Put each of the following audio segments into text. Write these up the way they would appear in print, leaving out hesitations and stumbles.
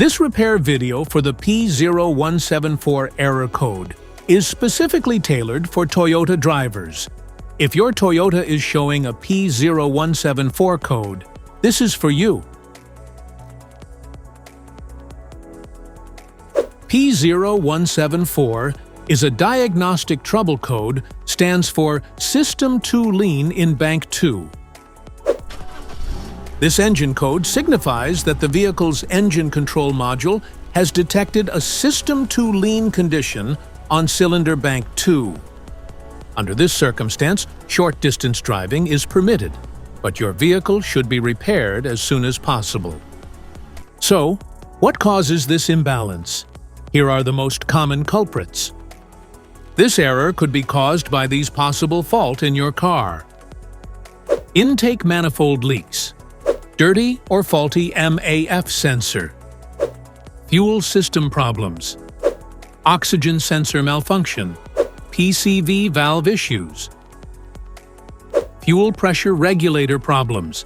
This repair video for the P0174 error code is specifically tailored for Toyota drivers. If your Toyota is showing a P0174 code, this is for you. P0174 is a diagnostic trouble code, stands for System 2 Lean in Bank 2. This engine code signifies that the vehicle's engine control module has detected a System 2 Lean condition on cylinder bank 2. Under this circumstance, short-distance driving is permitted, but your vehicle should be repaired as soon as possible. So, what causes this imbalance? Here are the most common culprits. This error could be caused by these possible faults in your car. Intake manifold leaks, dirty or faulty MAF sensor, fuel system problems, oxygen sensor malfunction, PCV valve issues, fuel pressure regulator problems,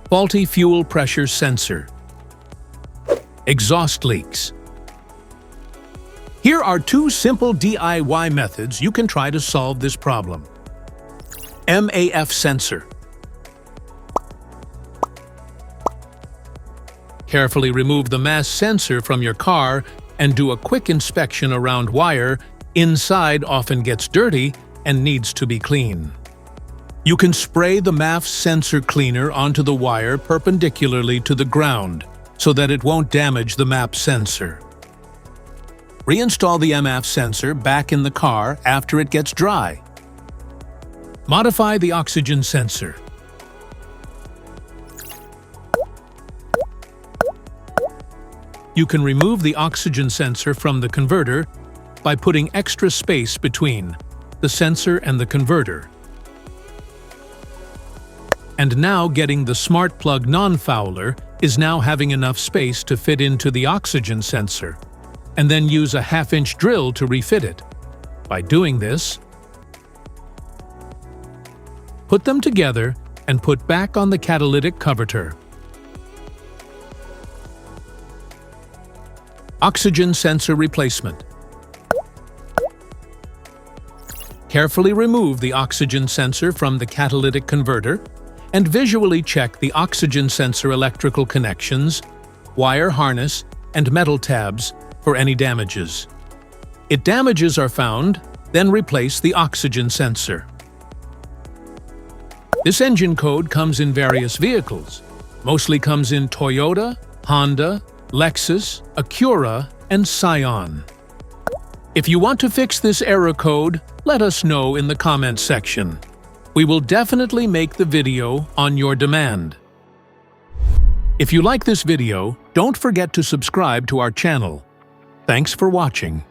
faulty fuel pressure sensor, exhaust leaks. Here are two simple DIY methods you can try to solve this problem. MAF sensor. Carefully remove the MAF sensor from your car and do a quick inspection around wire. Inside often gets dirty and needs to be clean. You can spray the MAF sensor cleaner onto the wire perpendicularly to the ground so that it won't damage the MAF sensor. Reinstall the MAF sensor back in the car after it gets dry. Modify the oxygen sensor. You can remove the oxygen sensor from the converter by putting extra space between the sensor and the converter. And now getting the smart plug non-fouler is now having enough space to fit into the oxygen sensor, and then use a 1/2-inch drill to refit it. By doing this, put them together and put back on the catalytic converter. Oxygen sensor replacement. Carefully remove the oxygen sensor from the catalytic converter and visually check the oxygen sensor electrical connections, wire harness, and metal tabs for any damages. If damages are found, then replace the oxygen sensor. This engine code comes in various vehicles, mostly comes in Toyota, Honda, Lexus, Acura, and Scion. If you want to fix this error code, let us know in the comments section. We will definitely make the video on your demand. If you like this video, don't forget to subscribe to our channel. Thanks for watching.